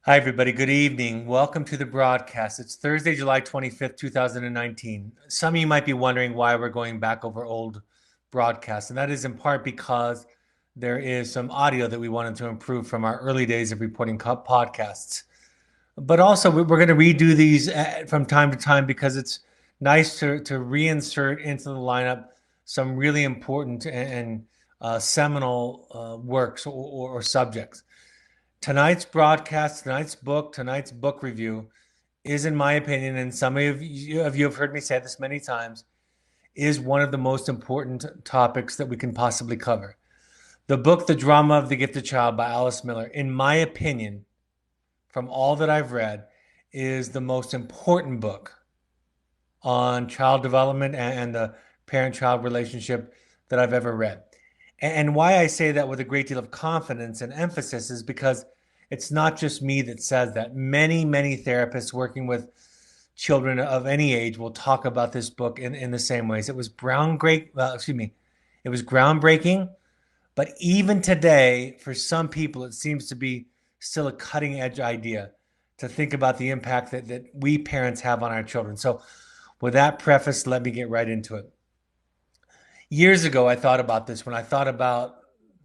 Hi, everybody. Good evening. Welcome to the broadcast. It's Thursday, July 25th, 2019. Some of you might be wondering why we're going back over old broadcasts, and that is in part because there is some audio that we wanted to improve from our early days of reporting podcasts. But also, we're going to redo these from time to time because it's nice to reinsert into the lineup some really important and seminal works or subjects. Tonight's broadcast, tonight's book review is, in my opinion, and some of you have heard me say this many times, is one of the most important topics that we can possibly cover. The book, The Drama of the Gifted Child by Alice Miller, in my opinion, from all that I've read, is the most important book on child development and the parent-child relationship that I've ever read. And why I say that with a great deal of confidence and emphasis is because it's not just me that says that. Many, many therapists working with children of any age will talk about this book in the same ways. It was it was groundbreaking, but even today, for some people, it seems to be still a cutting edge idea to think about the impact that we parents have on our children. So, with that preface, let me get right into it. Years ago, I thought about this when I thought about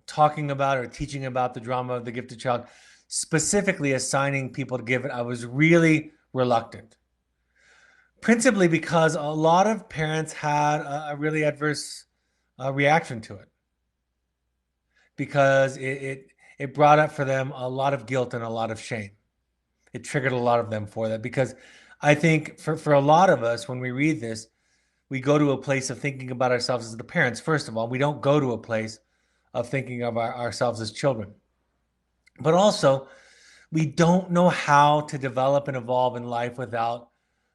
talking about or teaching about the drama of the gifted child, specifically assigning people to give it. I was really reluctant, principally because a lot of parents had a really adverse reaction to it because it brought up for them a lot of guilt and a lot of shame. It triggered a lot of them for that because I think for a lot of us, when we read this, we go to a place of thinking about ourselves as the parents. First of all, we don't go to a place of thinking of ourselves as children. But also, we don't know how to develop and evolve in life without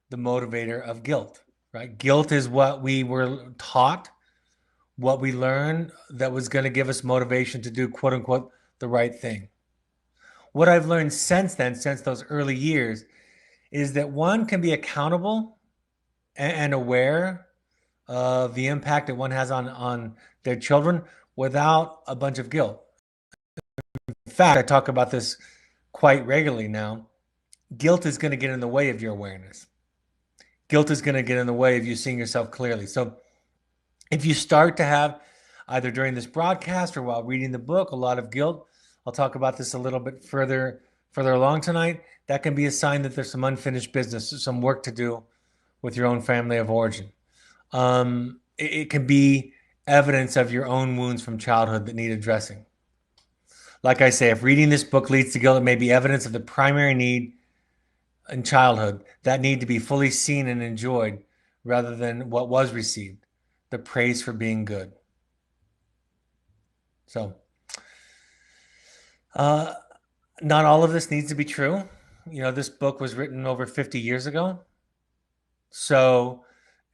the motivator of guilt, right? Guilt is what we were taught, what we learned that was going to give us motivation to do, quote unquote, the right thing. What I've learned since then, since those early years, is that one can be accountable and aware of the impact that one has on their children without a bunch of guilt. In fact, I talk about this quite regularly now. Guilt is going to get in the way of your awareness. Guilt is going to get in the way of you seeing yourself clearly. So if you start to have, either during this broadcast or while reading the book, a lot of guilt, I'll talk about this a little bit further along tonight, that can be a sign that there's some unfinished business, some work to do with your own family of origin. It can be evidence of your own wounds from childhood that need addressing. Like I say, if reading this book leads to guilt, it may be evidence of the primary need in childhood, that need to be fully seen and enjoyed rather than what was received, the praise for being good. So, not all of this needs to be true. You know, this book was written over 50 years ago. So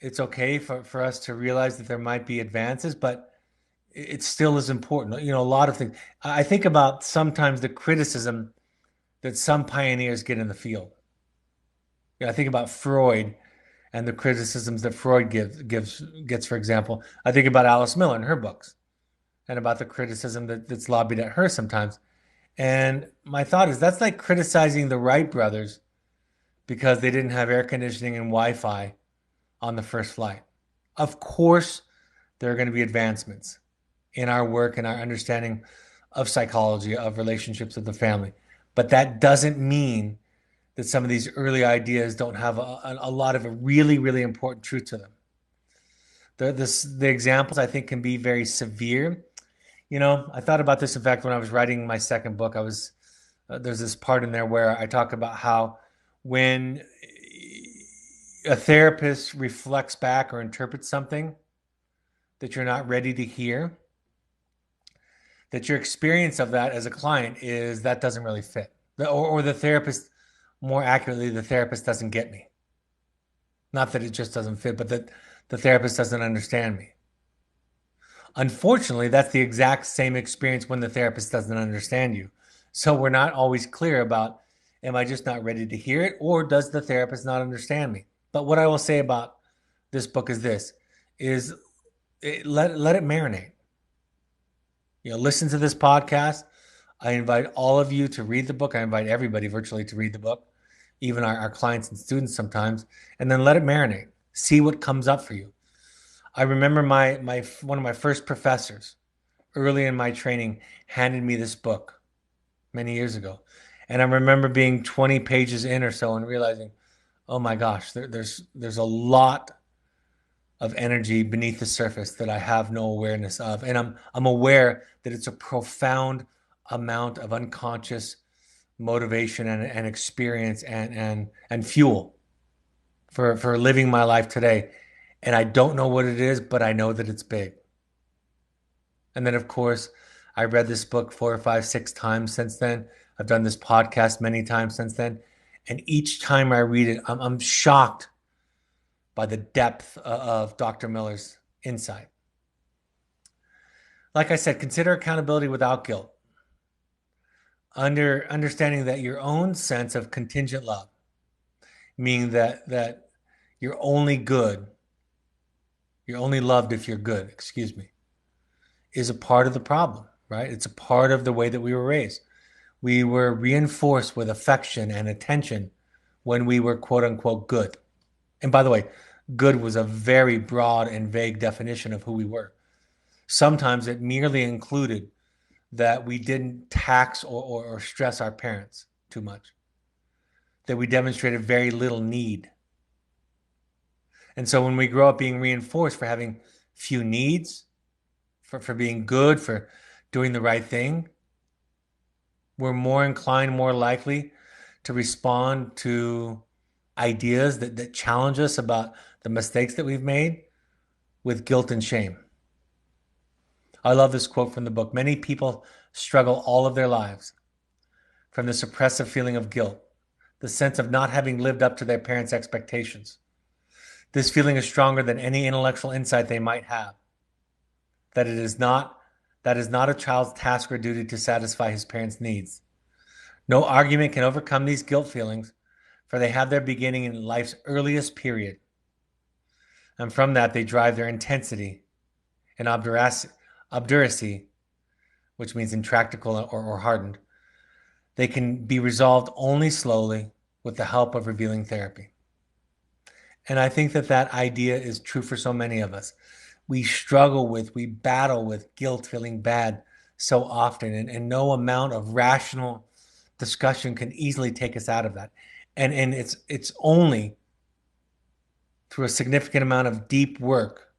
it's okay for us to realize that there might be advances, but it still is important. You know, a lot of things. I think about sometimes the criticism that some pioneers get in the field. You know, I think about Freud and the criticisms that Freud gets, for example. I think about Alice Miller and her books and about the criticism that's lobbied at her sometimes. And my thought is that's like criticizing the Wright brothers because they didn't have air conditioning and Wi-Fi on the first flight. Of course, there are going to be advancements in our work and our understanding of psychology, of relationships of the family. But that doesn't mean that some of these early ideas don't have a lot of a really, really important truth to them. The examples, I think, can be very severe. You know, I thought about this, in fact, when I was writing my second book. There's this part in there where I talk about how when a therapist reflects back or interprets something that you're not ready to hear, that your experience of that as a client is that doesn't really fit. Or the therapist, more accurately, the therapist doesn't get me. Not that it just doesn't fit, but that the therapist doesn't understand me. Unfortunately, that's the exact same experience when the therapist doesn't understand you. So we're not always clear about, am I just not ready to hear it, or does the therapist not understand me? But what I will say about this book is this, is let it marinate. You know, listen to this podcast. I invite all of you to read the book. I invite everybody virtually to read the book, even our clients and students sometimes, and then let it marinate. See what comes up for you. I remember one of my first professors early in my training handed me this book many years ago. And I remember being 20 pages in or so and realizing, oh my gosh, there's a lot of energy beneath the surface that I have no awareness of. And I'm aware that it's a profound amount of unconscious motivation and experience and fuel for living my life today. And I don't know what it is, but I know that it's big. And then, of course, I read this book 4 or 5, 6 times since then. I've done this podcast many times since then. And each time I read it, I'm shocked by the depth of Dr. Miller's insight. Like I said, consider accountability without guilt. Understanding that your own sense of contingent love, meaning that you're only good, you're only loved if you're good, excuse me, is a part of the problem, right? It's a part of the way that we were raised. We were reinforced with affection and attention when we were quote unquote good. And by the way, good was a very broad and vague definition of who we were. Sometimes it merely included that we didn't tax or stress our parents too much, that we demonstrated very little need. And so when we grow up being reinforced for having few needs, for being good, for doing the right thing, we're more inclined, more likely to respond to ideas that challenge us about the mistakes that we've made with guilt and shame. I love this quote from the book. Many people struggle all of their lives from this oppressive feeling of guilt, the sense of not having lived up to their parents' expectations. This feeling is stronger than any intellectual insight they might have. That is not a child's task or duty to satisfy his parents' needs. No argument can overcome these guilt feelings, for they have their beginning in life's earliest period. And from that, they drive their intensity and obduracy, which means intractable or hardened. They can be resolved only slowly with the help of revealing therapy. And I think that idea is true for so many of us. We battle with guilt, feeling bad so often, and no amount of rational discussion can easily take us out of that. And it's only through a significant amount of deep work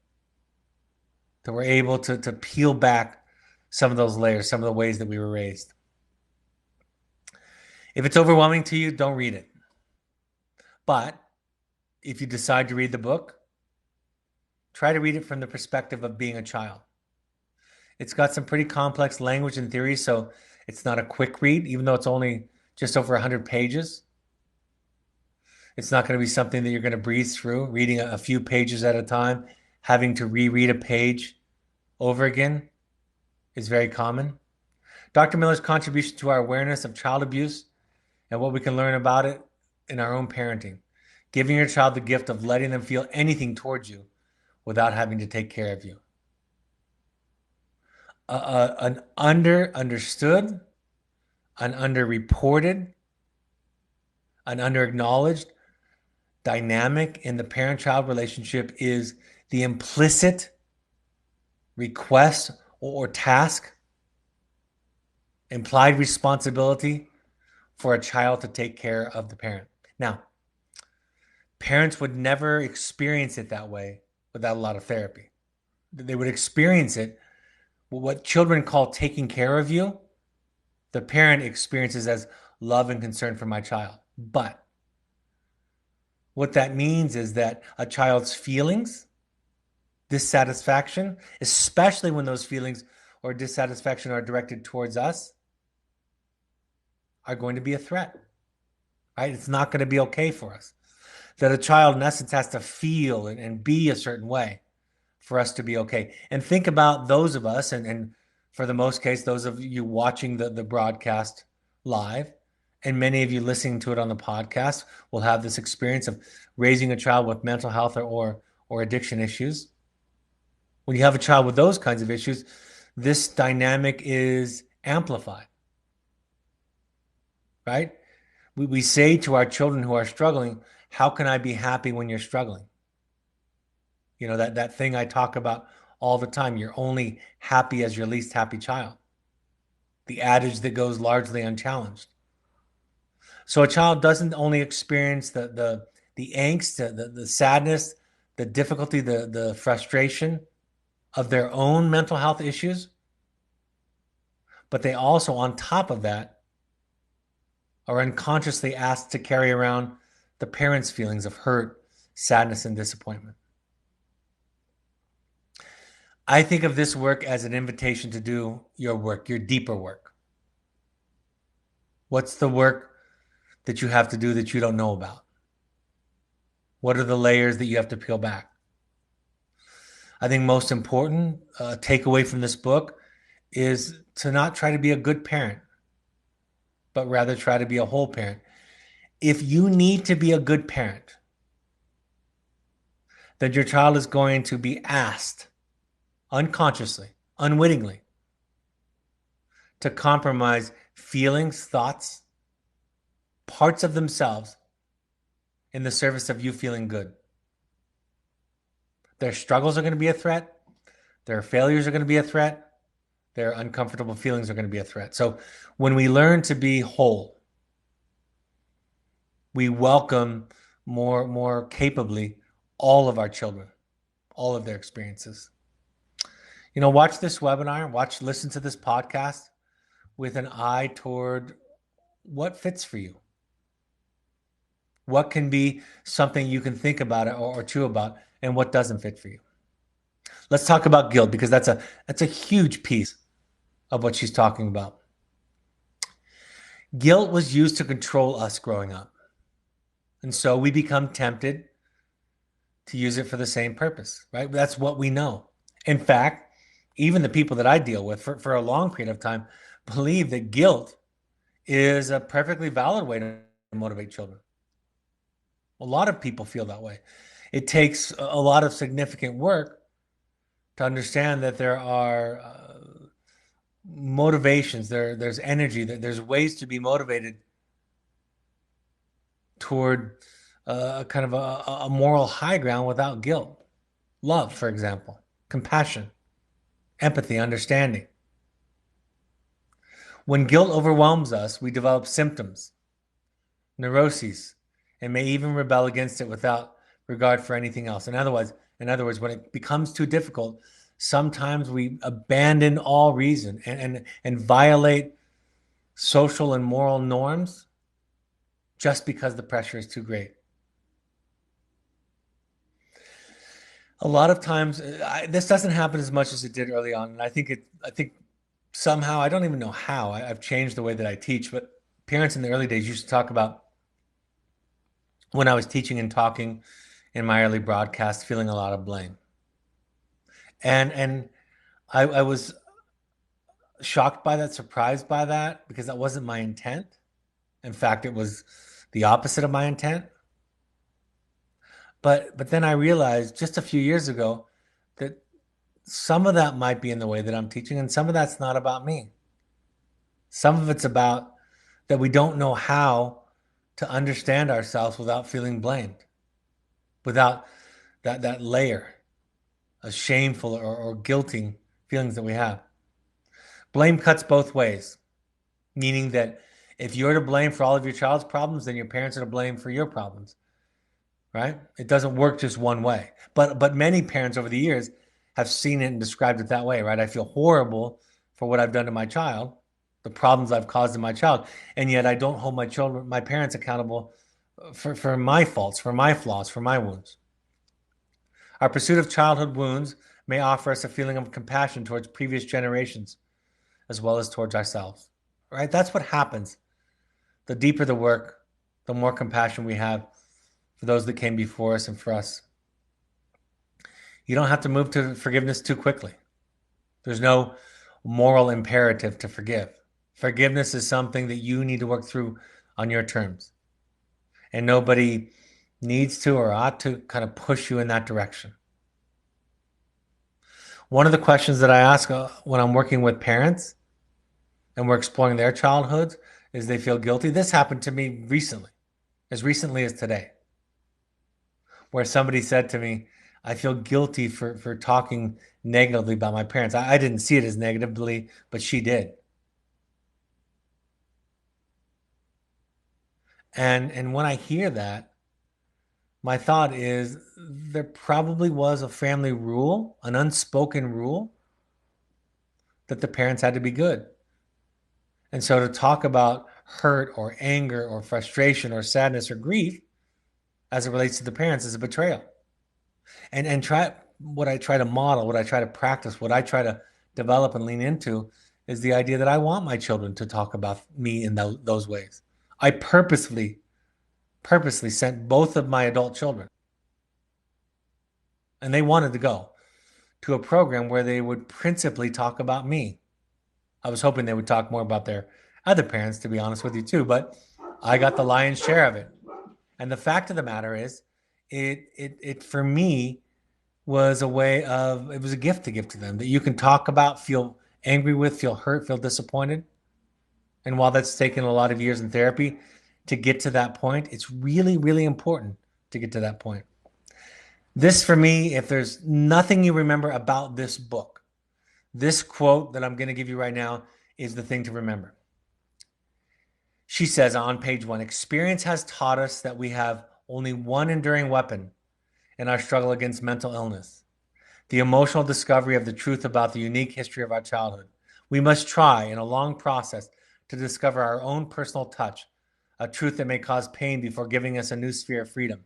that we're able to peel back some of those layers, some of the ways that we were raised. If it's overwhelming to you, don't read it. But if you decide to read the book, try to read it from the perspective of being a child. It's got some pretty complex language and theory, so it's not a quick read, even though it's only just over 100 pages. It's not going to be something that you're going to breeze through, reading a few pages at a time. Having to reread a page over again is very common. Dr. Miller's contribution to our awareness of child abuse and what we can learn about it in our own parenting. Giving your child the gift of letting them feel anything towards you without having to take care of you. An understood, an underreported, an underacknowledged dynamic in the parent-child relationship is the implicit request or task, implied responsibility for a child to take care of the parent. Now, parents would never experience it that way without a lot of therapy. They would experience it, what children call taking care of you, the parent experiences as love and concern for my child. But what that means is that a child's feelings, dissatisfaction, especially when those feelings or dissatisfaction are directed towards us, are going to be a threat, right? It's not going to be okay for us. That a child, in essence, has to feel and be a certain way for us to be okay. And think about those of us, and for the most case, those of you watching the broadcast live, and many of you listening to it on the podcast will have this experience of raising a child with mental health or addiction issues. When you have a child with those kinds of issues, this dynamic is amplified. right? We say to our children who are struggling, how can I be happy when you're struggling? You know, that thing I talk about all the time. You're only happy as your least happy child. The adage that goes largely unchallenged. So a child doesn't only experience the angst, the sadness, the difficulty, the frustration of their own mental health issues, but they also, on top of that, are unconsciously asked to carry around the parents' feelings of hurt, sadness, and disappointment. I think of this work as an invitation to do your work, your deeper work. What's the work that you have to do that you don't know about? What are the layers that you have to peel back? I think most important takeaway from this book is to not try to be a good parent, but rather try to be a whole parent. If you need to be a good parent, then your child is going to be asked unconsciously, unwittingly, to compromise feelings, thoughts, parts of themselves in the service of you feeling good. Their struggles are going to be a threat. Their failures are going to be a threat. Their uncomfortable feelings are going to be a threat. So when we learn to be whole, we welcome more capably all of our children, all of their experiences. You know, watch this webinar, listen to this podcast with an eye toward what fits for you. What can be something you can think about it or chew about, and what doesn't fit for you. Let's talk about guilt, because that's a huge piece of what she's talking about. Guilt was used to control us growing up. And so we become tempted to use it for the same purpose, right? That's what we know. In fact, even the people that I deal with for a long period of time believe that guilt is a perfectly valid way to motivate children. A lot of people feel that way. It takes a lot of significant work to understand that there are motivations, there's energy, there's ways to be motivated toward kind of a moral high ground without guilt. Love, for example, compassion, empathy, understanding. When guilt overwhelms us, we develop symptoms, neuroses, and may even rebel against it without regard for anything else. In other words, when it becomes too difficult, sometimes we abandon all reason and violate social and moral norms just because the pressure is too great. A lot of times, this doesn't happen as much as it did early on, and I think somehow, I don't even know how, I've changed the way that I teach, but parents in the early days used to talk about, when I was teaching and talking in my early broadcast, feeling a lot of blame. And I was shocked by that, surprised by that, because that wasn't my intent. In fact, it was the opposite of my intent. But then I realized just a few years ago that some of that might be in the way that I'm teaching, and some of that's not about me. Some of it's about that we don't know how to understand ourselves without feeling blamed, without that layer of shameful or guilting feelings that we have. Blame cuts both ways, meaning that if you're to blame for all of your child's problems, then your parents are to blame for your problems, right? It doesn't work just one way. But many parents over the years have seen it and described it that way, right? I feel horrible for what I've done to my child, the problems I've caused in my child, and yet I don't hold my parents accountable for my faults, for my flaws, for my wounds. Our pursuit of childhood wounds may offer us a feeling of compassion towards previous generations as well as towards ourselves, right? That's what happens. The deeper the work, the more compassion we have for those that came before us and for us. You don't have to move to forgiveness too quickly. There's no moral imperative to forgive. Forgiveness is something that you need to work through on your terms. And nobody needs to or ought to kind of push you in that direction. One of the questions that I ask when I'm working with parents and we're exploring their childhoods is they feel guilty. This happened to me recently as today, where somebody said to me, I feel guilty for talking negatively about my parents. I didn't see it as negatively, but she did. And when I hear that, my thought is there probably was a family rule, an unspoken rule, that the parents had to be good. And so to talk about hurt or anger or frustration or sadness or grief as it relates to the parents is a betrayal. And try what I try to model, what I try to practice, what I try to develop and lean into is the idea that I want my children to talk about me in those ways. I purposely sent both of my adult children, and they wanted to go to a program where they would principally talk about me. I was hoping they would talk more about their other parents, to be honest with you, too, but I got the lion's share of it. And the fact of the matter is, it for me was a way of, it was a gift to give to them that you can talk about, feel angry with, feel hurt, feel disappointed. And while that's taken a lot of years in therapy to get to that point, it's really, really important to get to that point. This, for me, if there's nothing you remember about this book, this quote that I'm going to give you right now is the thing to remember. She says on page 1, experience has taught us that we have only one enduring weapon in our struggle against mental illness, the emotional discovery of the truth about the unique history of our childhood. We must try, in a long process, to discover our own personal touch, a truth that may cause pain before giving us a new sphere of freedom.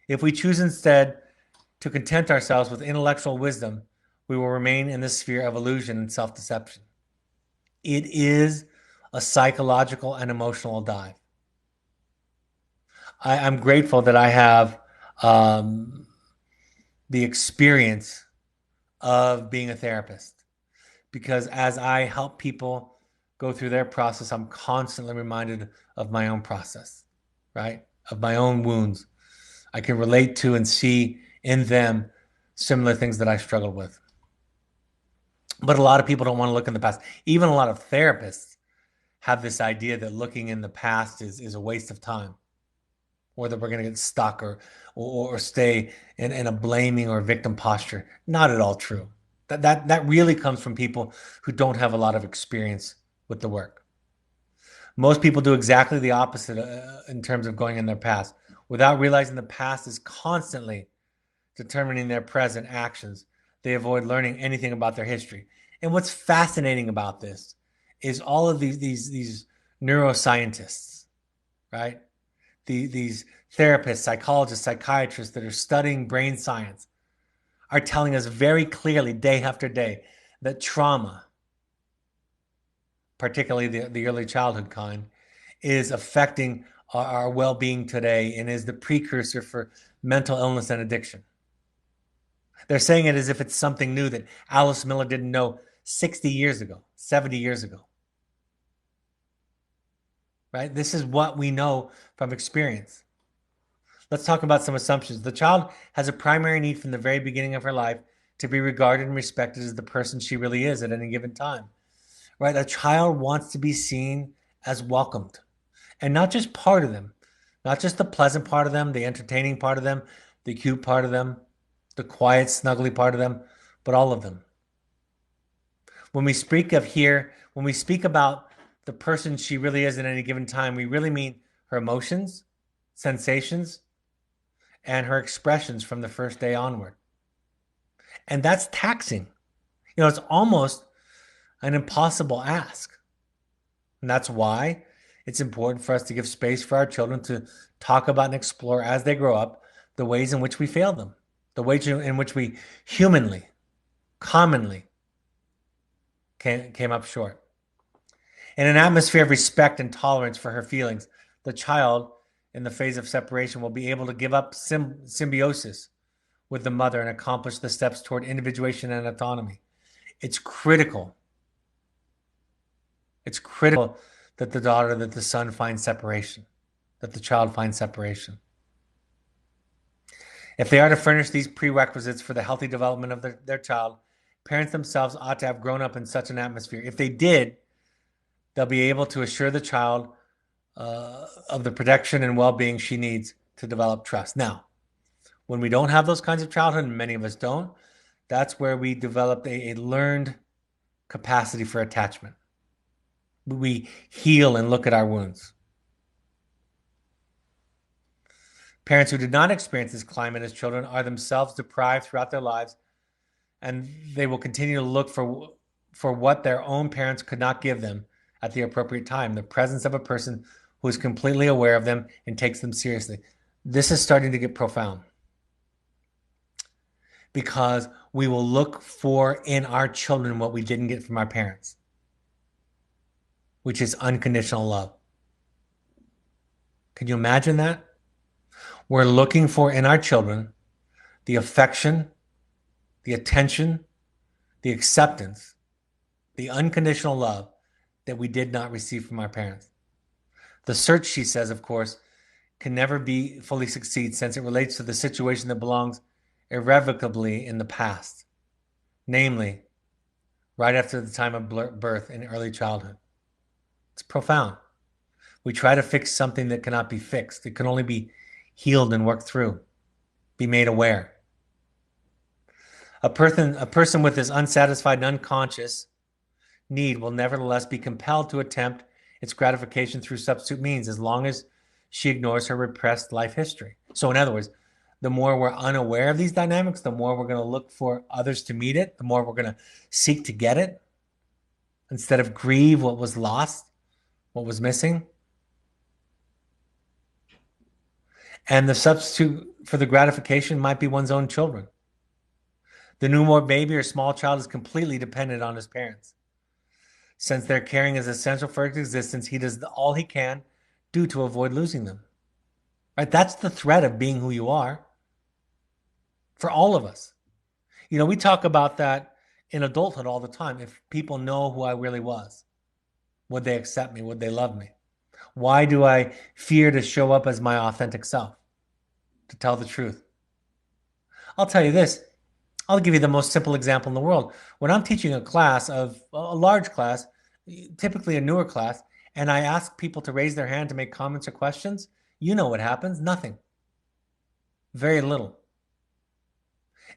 If we choose instead to content ourselves with intellectual wisdom, we will remain in the sphere of illusion and self-deception. It is a psychological and emotional dive. I'm grateful that I have the experience of being a therapist, because as I help people go through their process, I'm constantly reminded of my own process, right? Of my own wounds. I can relate to and see in them similar things that I struggled with. But a lot of people don't want to look in the past. Even a lot of therapists have this idea that looking in the past is a waste of time, or that we're going to get stuck or stay in a blaming or victim posture. Not at all true. That really comes from people who don't have a lot of experience with the work. Most people do exactly the opposite in terms of going in their past, without realizing the past is constantly determining their present actions. They avoid learning anything about their history. And what's fascinating about this is all of these neuroscientists, right? These therapists, psychologists, psychiatrists that are studying brain science are telling us very clearly, day after day, that trauma, particularly the early childhood kind, is affecting our well-being today and is the precursor for mental illness and addiction. They're saying it as if it's something new that Alice Miller didn't know 60 years ago, 70 years ago. Right? This is what we know from experience. Let's talk about some assumptions. The child has a primary need from the very beginning of her life to be regarded and respected as the person she really is at any given time. Right? A child wants to be seen as welcomed, and not just part of them, not just the pleasant part of them, the entertaining part of them, the cute part of them, the quiet, snuggly part of them, but all of them. When we speak about the person she really is at any given time, we really mean her emotions, sensations, and her expressions from the first day onward. And that's taxing. It's almost an impossible ask. And that's why it's important for us to give space for our children to talk about and explore as they grow up the ways in which we failed them, the ways in which we humanly, commonly came up short. In an atmosphere of respect and tolerance for her feelings, the child in the phase of separation will be able to give up symbiosis with the mother and accomplish the steps toward individuation and autonomy. It's critical. It's critical that the son finds separation, that the child finds separation. If they are to furnish these prerequisites for the healthy development of their child, parents themselves ought to have grown up in such an atmosphere. If they did, they'll be able to assure the child of the protection and well-being she needs to develop trust. Now, when we don't have those kinds of childhood, and many of us don't, that's where we develop a learned capacity for attachment. We heal and look at our wounds. Parents who did not experience this climate as children are themselves deprived throughout their lives, and they will continue to look for what their own parents could not give them at the appropriate time, the presence of a person who is completely aware of them and takes them seriously. This is starting to get profound because we will look for in our children what we didn't get from our parents, which is unconditional love. Can you imagine that? We're looking for in our children the affection, the attention, the acceptance, the unconditional love that we did not receive from our parents. The search, she says, of course, can never be fully succeed since it relates to the situation that belongs irrevocably in the past, namely, right after the time of birth in early childhood. It's profound. We try to fix something that cannot be fixed. It can only be healed and worked through, be made aware. A person with this unsatisfied and unconscious need will nevertheless be compelled to attempt its gratification through substitute means as long as she ignores her repressed life history. So in other words, the more we're unaware of these dynamics, the more we're going to look for others to meet it, the more we're going to seek to get it, instead of grieve what was lost, what was missing. And the substitute for the gratification might be one's own children. The newborn baby or small child is completely dependent on his parents. Since their caring is essential for his existence, he does all he can do to avoid losing them. Right? That's the threat of being who you are for all of us. You know, we talk about that in adulthood all the time. If people know who I really was, would they accept me? Would they love me? Why do I fear to show up as my authentic self, to tell the truth? I'll tell you this. I'll give you the most simple example in the world. When I'm teaching a class of a large class, typically a newer class, and I ask people to raise their hand to make comments or questions, you know what happens? Nothing. Very little.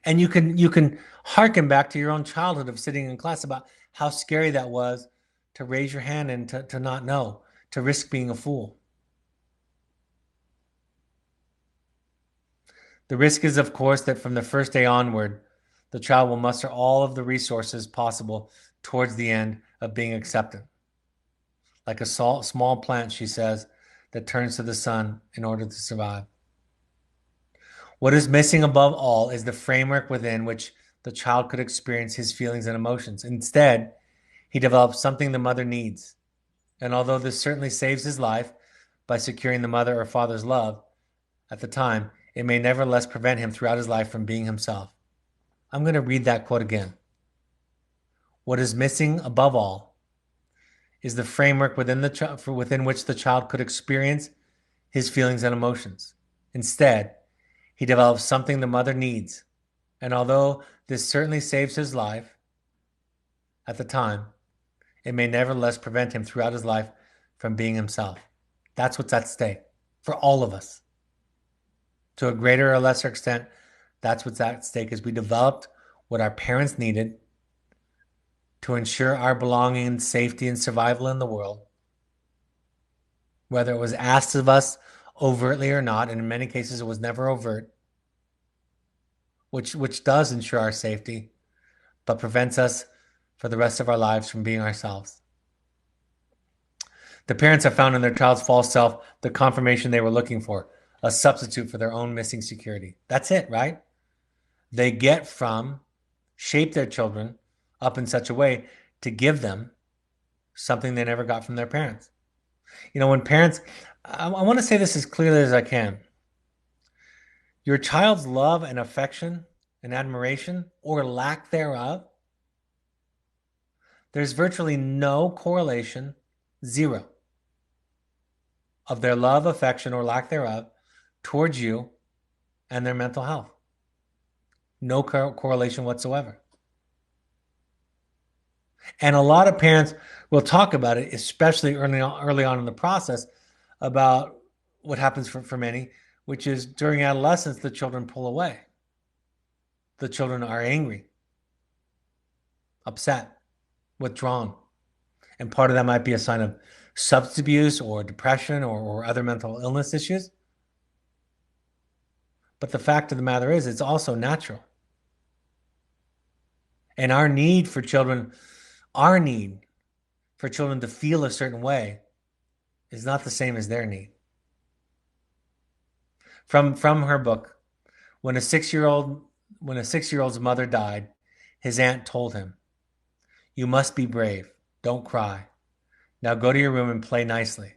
And you can hearken back to your own childhood of sitting in class about how scary that was to raise your hand and to not know, to risk being a fool. The risk is, of course, that from the first day onward, the child will muster all of the resources possible towards the end of being accepted. Like a small plant, she says, that turns to the sun in order to survive. What is missing above all is the framework within which the child could experience his feelings and emotions. Instead, he develops something the mother needs. And although this certainly saves his life by securing the mother or father's love at the time, it may nevertheless prevent him throughout his life from being himself. I'm going to read that quote again. What is missing above all is the framework within which the child could experience his feelings and emotions. Instead, he develops something the mother needs. And although this certainly saves his life at the time, it may nevertheless prevent him throughout his life from being himself. That's what's at stake for all of us. To a greater or lesser extent, that's what's at stake as we developed what our parents needed to ensure our belonging, safety, and survival in the world. Whether it was asked of us overtly or not, and in many cases it was never overt, which does ensure our safety, but prevents us for the rest of our lives from being ourselves. The parents have found in their child's false self the confirmation they were looking for, a substitute for their own missing security. That's it, right? They shape their children up in such a way to give them something they never got from their parents. You know, when parents, I want to say this as clearly as I can. Your child's love and affection and admiration, or lack thereof, there's virtually no correlation, zero, of their love, affection, or lack thereof towards you and their mental health. No correlation whatsoever. And a lot of parents will talk about it, especially early on in the process, about what happens for many, which is during adolescence, the children pull away. The children are angry, upset, withdrawn. And part of that might be a sign of substance abuse or depression or other mental illness issues. But the fact of the matter is, it's also natural. And our need for children to feel a certain way is not the same as their need. From her book, when a 6-year-old's mother died, his aunt told him, "You must be brave. Don't cry. Now go to your room and play nicely.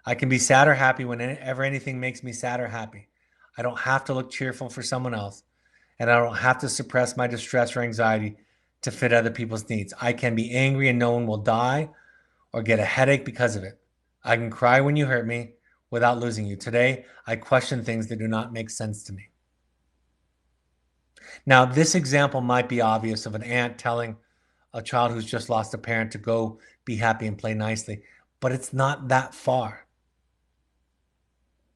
I can be sad or happy whenever anything makes me sad or happy. I don't have to look cheerful for someone else, and I don't have to suppress my distress or anxiety to fit other people's needs. I can be angry and no one will die or get a headache because of it. I can cry when you hurt me without losing you. Today, I question things that do not make sense to me." Now, this example might be obvious of an aunt telling a child who's just lost a parent to go be happy and play nicely, but it's not that far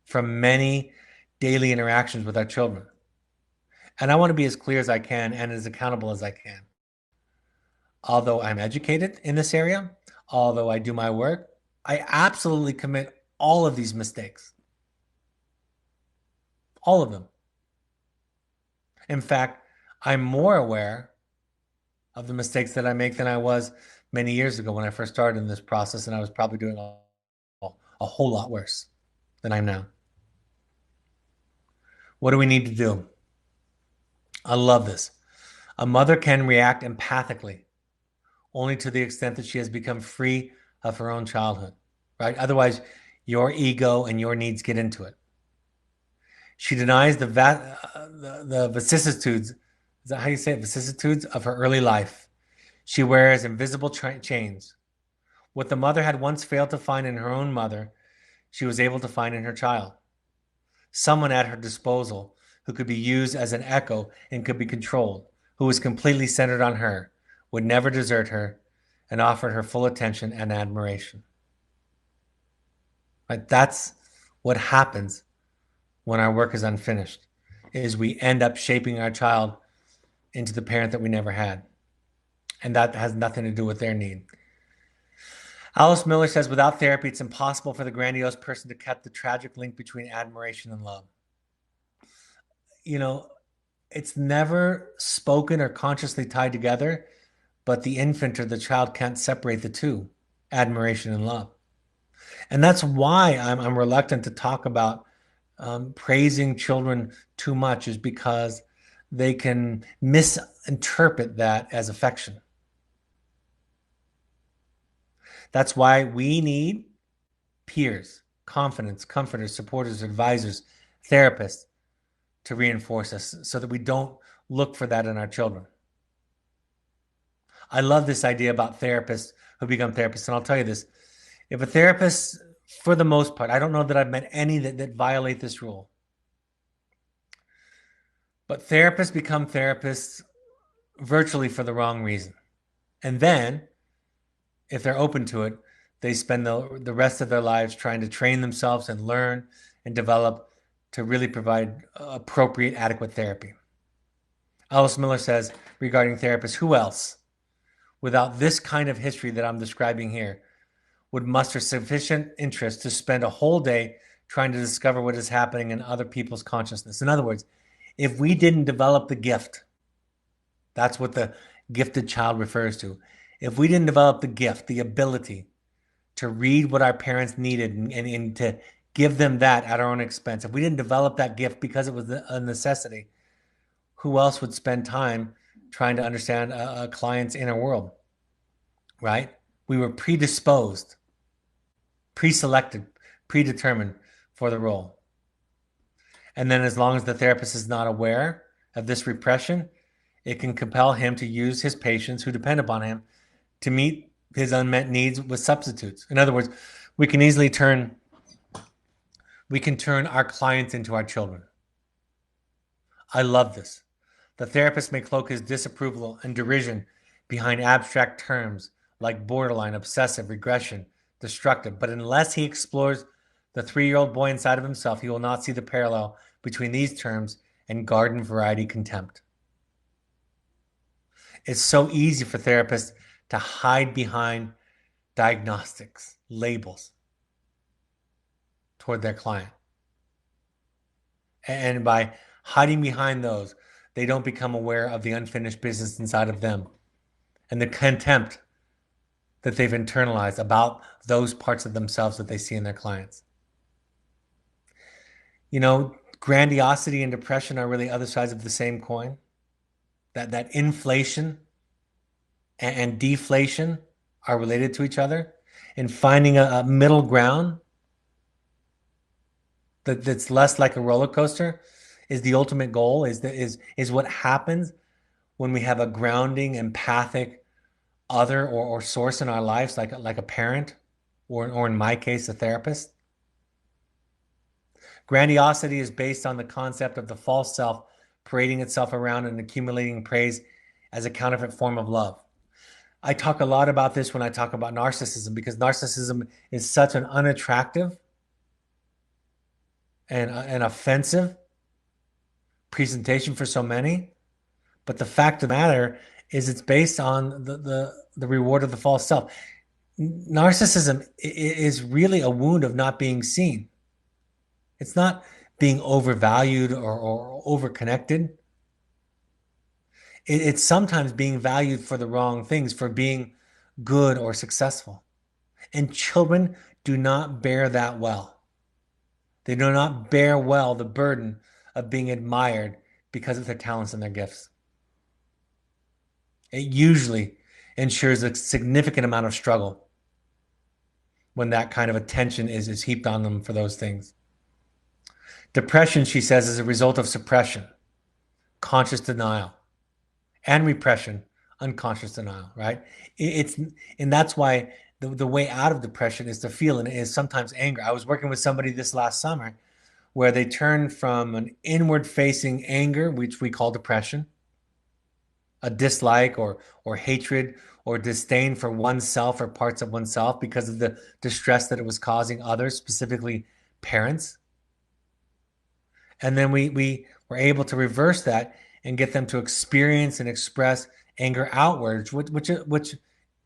from many daily interactions with our children. And I want to be as clear as I can and as accountable as I can. Although I'm educated in this area, although I do my work, I absolutely commit all of these mistakes. All of them. In fact, I'm more aware of the mistakes that I make than I was many years ago when I first started in this process, and I was probably doing a whole lot worse than I'm now. What do we need to do? I love this. A mother can react empathically only to the extent that she has become free of her own childhood, right? Otherwise, your ego and your needs get into it. She denies the vicissitudes, is that how you say it? Vicissitudes of her early life. She wears invisible chains. What the mother had once failed to find in her own mother, she was able to find in her child. Someone at her disposal who could be used as an echo and could be controlled, who was completely centered on her, would never desert her, and offered her full attention and admiration. Right? That's what happens when our work is unfinished, is we end up shaping our child into the parent that we never had. And that has nothing to do with their need. Alice Miller says, without therapy, it's impossible for the grandiose person to cut the tragic link between admiration and love. You know, it's never spoken or consciously tied together, but the infant or the child can't separate the two, admiration and love. And that's why I'm reluctant to talk about praising children too much, is because they can misinterpret that as affection. That's why we need peers, confidants, comforters, supporters, advisors, therapists to reinforce us so that we don't look for that in our children. I love this idea about therapists who become therapists. And I'll tell you this, if a therapist, for the most part, I don't know that I've met any that violate this rule, but therapists become therapists virtually for the wrong reason. And then, if they're open to it, they spend the rest of their lives trying to train themselves and learn and develop to really provide appropriate, adequate therapy. Alice Miller says regarding therapists, who else, without this kind of history that I'm describing here, would muster sufficient interest to spend a whole day trying to discover what is happening in other people's consciousness? In other words, if we didn't develop the gift, that's what the gifted child refers to. If we didn't develop the gift, the ability to read what our parents needed and to give them that at our own expense, if we didn't develop that gift because it was a necessity, who else would spend time trying to understand a client's inner world, right? We were predisposed, pre-selected, predetermined for the role. And then as long as the therapist is not aware of this repression, it can compel him to use his patients who depend upon him to meet his unmet needs with substitutes. In other words, we can turn our clients into our children. I love this. The therapist may cloak his disapproval and derision behind abstract terms like borderline, obsessive, regression, destructive. But unless he explores the 3-year-old boy inside of himself, he will not see the parallel between these terms and garden variety contempt. It's so easy for therapists to hide behind diagnostics, labels toward their client. And by hiding behind those, they don't become aware of the unfinished business inside of them and the contempt that they've internalized about those parts of themselves that they see in their clients. You know, grandiosity and depression are really other sides of the same coin. That inflation and deflation are related to each other, and finding a middle ground that's less like a roller coaster is the ultimate goal, is what happens when we have a grounding, empathic other or source in our lives, like a parent, or in my case, a therapist. Grandiosity is based on the concept of the false self parading itself around and accumulating praise as a counterfeit form of love. I talk a lot about this when I talk about narcissism, because narcissism is such an unattractive and an offensive presentation for so many. But the fact of the matter is it's based on the reward of the false self. Narcissism is really a wound of not being seen. It's not being overvalued or overconnected. It's sometimes being valued for the wrong things, for being good or successful. And children do not bear that well. They do not bear well the burden of being admired because of their talents and their gifts. It usually ensures a significant amount of struggle when that kind of attention is heaped on them for those things. Depression, she says, is a result of suppression, conscious denial, and repression, unconscious denial, right? And that's why the way out of depression is to feel, and it is sometimes anger. I was working with somebody this last summer where they turned from an inward-facing anger, which we call depression, a dislike or hatred or disdain for oneself or parts of oneself because of the distress that it was causing others, specifically parents. And then we were able to reverse that and get them to experience and express anger outwards, which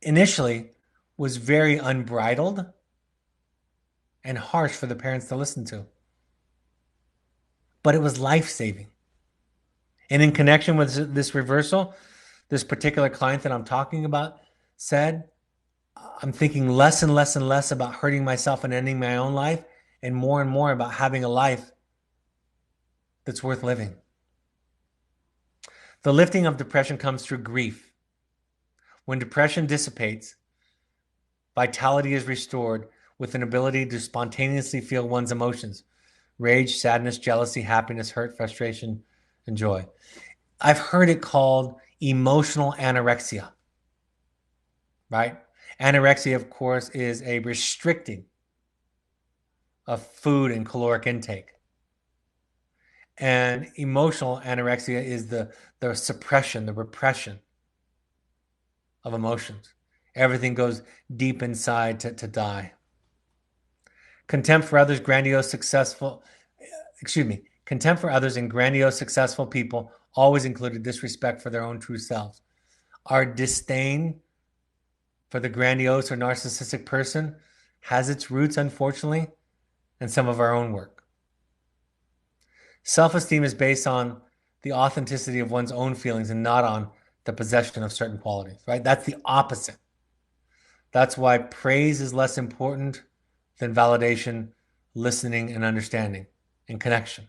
initially was very unbridled and harsh for the parents to listen to. But it was life-saving. And in connection with this reversal, this particular client that I'm talking about said, I'm thinking less and less and less about hurting myself and ending my own life, and more about having a life that's worth living. The lifting of depression comes through grief. When depression dissipates, vitality is restored with an ability to spontaneously feel one's emotions: rage, sadness, jealousy, happiness, hurt, frustration, and joy. I've heard it called emotional anorexia, right? Anorexia, of course, is a restricting of food and caloric intake. And emotional anorexia is the suppression, the repression of emotions. Everything goes deep inside to die. Contempt for others, contempt for others and grandiose, successful people always included disrespect for their own true selves. Our disdain for the grandiose or narcissistic person has its roots, unfortunately, in some of our own work. Self-esteem is based on the authenticity of one's own feelings and not on the possession of certain qualities, right? That's the opposite. That's why praise is less important than validation, listening, and understanding, and connection.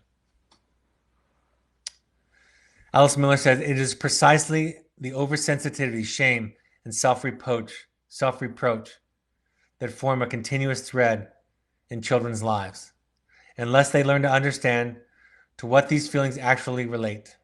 Alice Miller says, it is precisely the oversensitivity, shame, and self-reproach that form a continuous thread in children's lives, unless they learn to understand to what these feelings actually relate.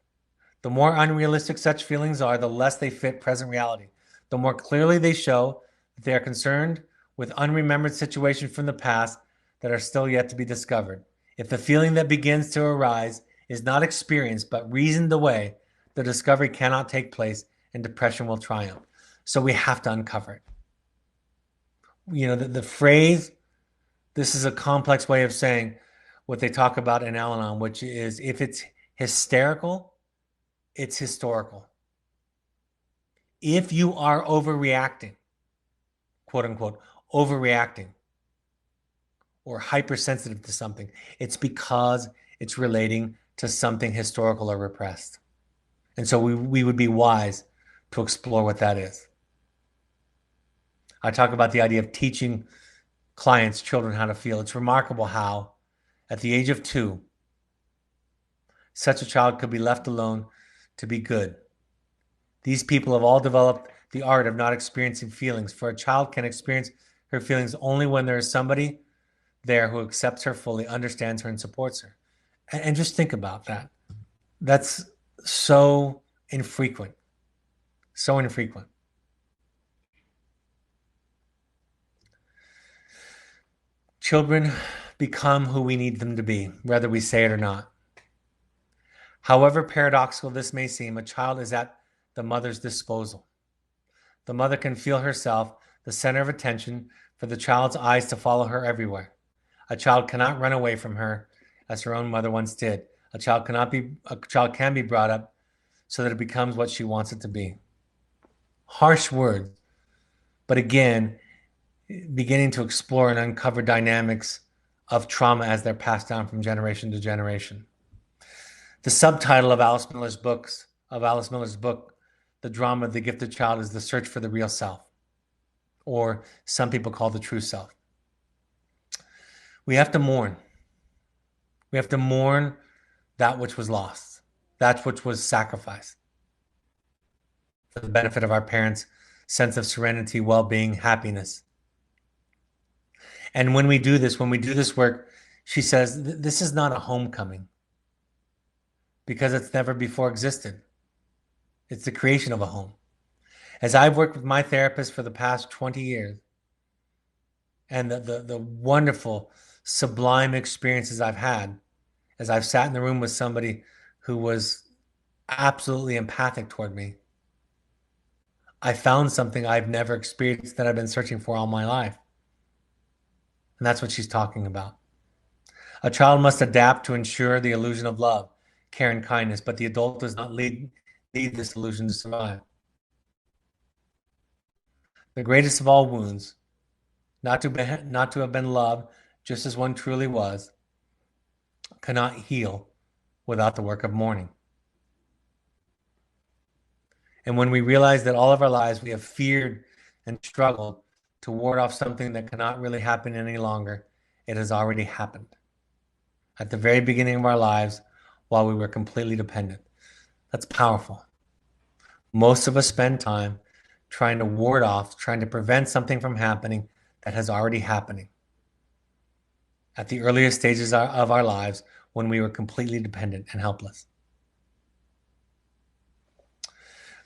The more unrealistic such feelings are, the less they fit present reality. The more clearly they show that they are concerned with unremembered situations from the past that are still yet to be discovered. If the feeling that begins to arise is not experienced but reasoned away, the discovery cannot take place and depression will triumph. So we have to uncover it. the phrase, this is a complex way of saying what they talk about in Al-Anon, which is if it's hysterical, it's historical. If you are overreacting, quote unquote, overreacting or hypersensitive to something, it's because it's relating to something historical or repressed. And so we would be wise to explore what that is. I talk about the idea of teaching clients, children, how to feel. It's remarkable how, at the age of 2, such a child could be left alone to be good. These people have all developed the art of not experiencing feelings, for a child can experience her feelings only when there is somebody there who accepts her fully, understands her, and supports her. And just think about that. That's so infrequent. So infrequent. Children become who we need them to be, whether we say it or not. However paradoxical this may seem, a child is at the mother's disposal. The mother can feel herself the center of attention for the child's eyes to follow her everywhere. A child cannot run away from her as her own mother once did. A child can be brought up so that it becomes what she wants it to be. Harsh words, but again, beginning to explore and uncover dynamics of trauma as they're passed down from generation to generation. The subtitle of Alice Miller's book, The Drama of the Gifted Child, is The Search for the Real Self, or some people call the true self. We have to mourn. We have to mourn that which was lost, that which was sacrificed for the benefit of our parents' sense of serenity, well-being, happiness. And when we do this work, she says, this is not a homecoming because it's never before existed. It's the creation of a home. As I've worked with my therapist for the past 20 years, and the wonderful, sublime experiences I've had, as I've sat in the room with somebody who was absolutely empathic toward me, I found something I've never experienced that I've been searching for all my life. And that's what she's talking about. A child must adapt to ensure the illusion of love, care, and kindness, but the adult does not need this illusion to survive. The greatest of all wounds, not to have been loved just as one truly was, cannot heal without the work of mourning. And when we realize that all of our lives we have feared and struggled to ward off something that cannot really happen any longer, it has already happened. At the very beginning of our lives, while we were completely dependent. That's powerful. Most of us spend time trying to ward off, trying to prevent something from happening that has already happening at the earliest stages of our lives when we were completely dependent and helpless.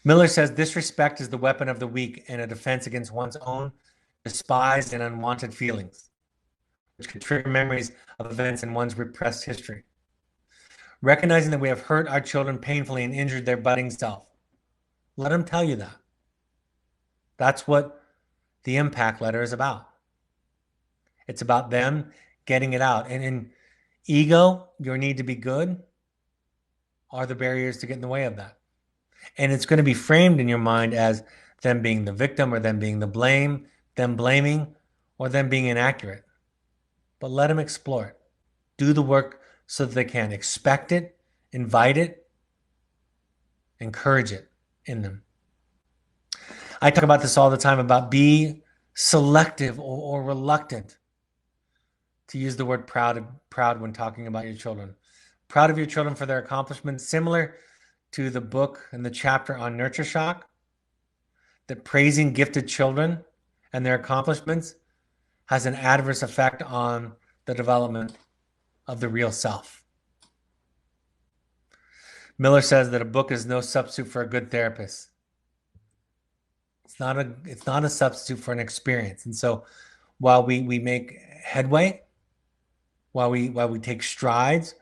Miller says disrespect is the weapon of the weak and a defense against one's own despised and unwanted feelings, which can trigger memories of events in one's repressed history. Recognizing that we have hurt our children painfully and injured their budding self. Let them tell you that. That's what the impact letter is about. It's about them getting it out. And in ego, your need to be good, are the barriers to get in the way of that. And it's going to be framed in your mind as them being the victim or them being the blame, them blaming, or them being inaccurate. But let them explore it. Do the work so that they can expect it, invite it, encourage it in them. I talk about this all the time about be selective or reluctant to use the word proud when talking about your children. Proud of your children for their accomplishments, similar to the book and the chapter on nurture shock, that praising gifted children and their accomplishments has an adverse effect on the development of the real self. Miller says that a book is no substitute for a good therapist. It's not a substitute for an experience. And so while we make headway, while we take strides,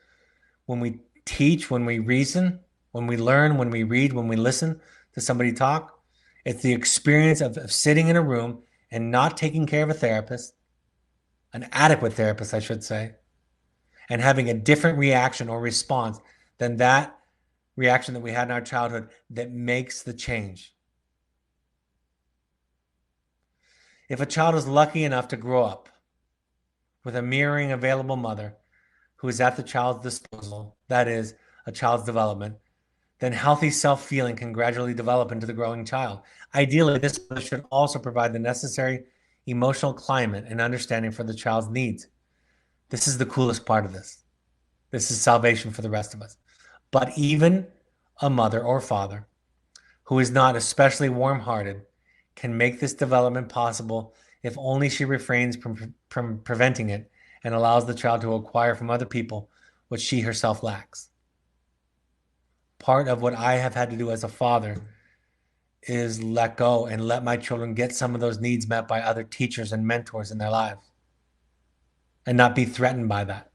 when we teach, when we reason, when we learn, when we read, when we listen to somebody talk, it's the experience of sitting in a room and not taking care of a therapist, an adequate therapist, I should say, and having a different reaction or response than that reaction that we had in our childhood that makes the change. If a child is lucky enough to grow up with a mirroring available mother who is at the child's disposal, that is, a child's development, then healthy self-feeling can gradually develop into the growing child. Ideally, this mother should also provide the necessary emotional climate and understanding for the child's needs. This is the coolest part of this. This is salvation for the rest of us. But even a mother or father who is not especially warm-hearted can make this development possible if only she refrains from preventing it and allows the child to acquire from other people what she herself lacks. Part of what I have had to do as a father is let go and let my children get some of those needs met by other teachers and mentors in their lives and not be threatened by that.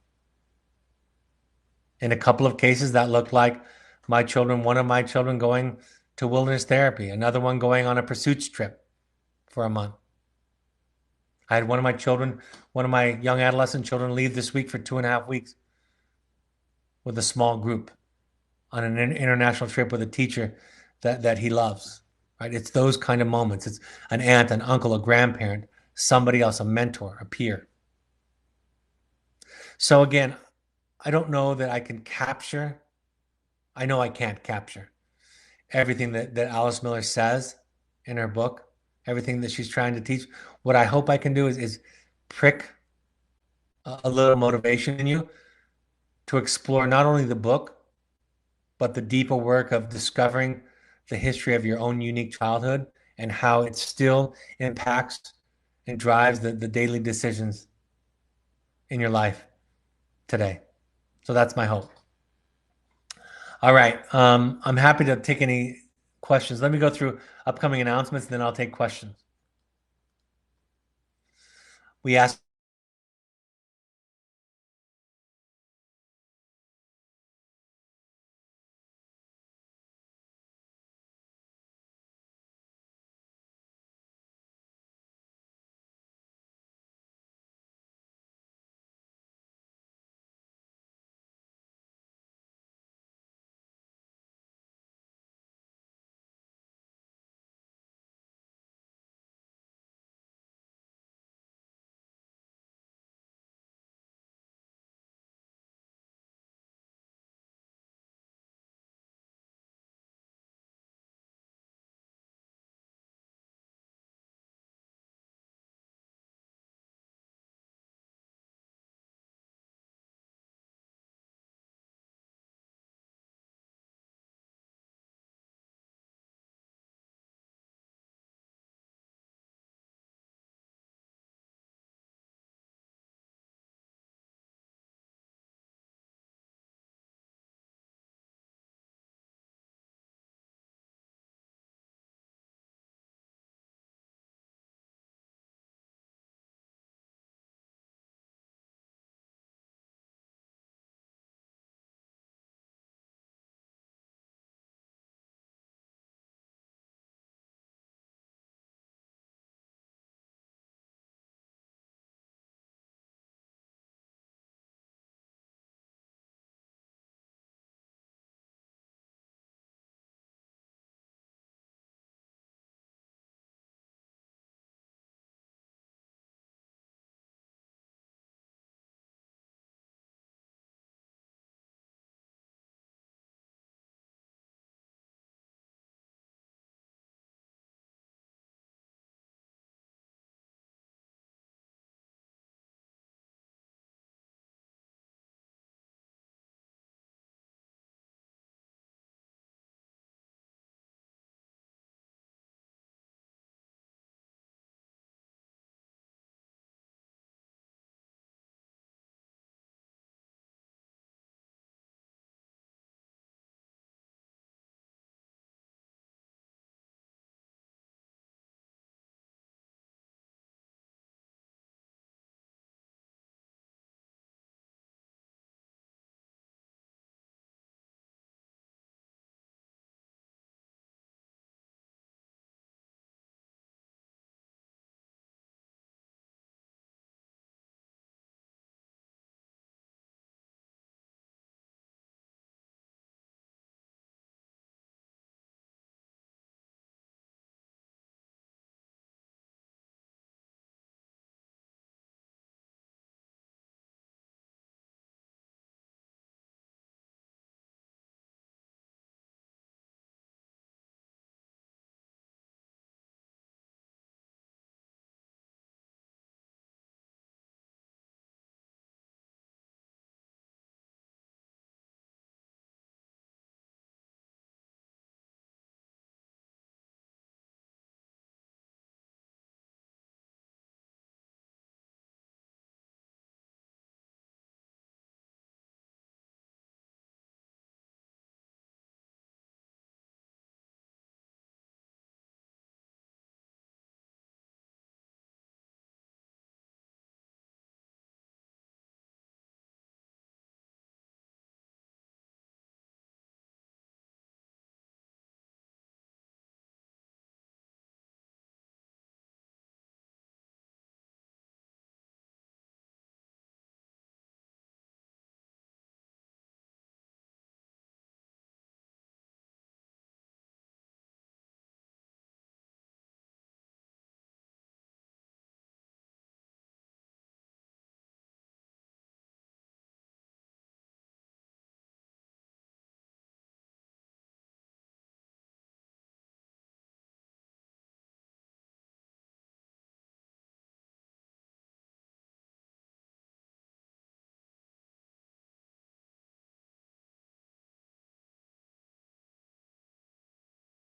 In a couple of cases, that looked like one of my children going to wilderness therapy, another one going on a pursuits trip for a month. I had one of my young adolescent children leave this week for 2.5 weeks with a small group on an international trip with a teacher that he loves, right? It's those kind of moments. It's an aunt, an uncle, a grandparent, somebody else, a mentor, a peer. So again, I don't know that I can capture. I know I can't capture everything that Alice Miller says in her book, everything that she's trying to teach. What I hope I can do is prick a little motivation in you to explore not only the book, but the deeper work of discovering the history of your own unique childhood and how it still impacts and drives the daily decisions in your life today. So that's my hope. All right. I'm happy to take any questions. Let me go through upcoming announcements, and then I'll take questions. We asked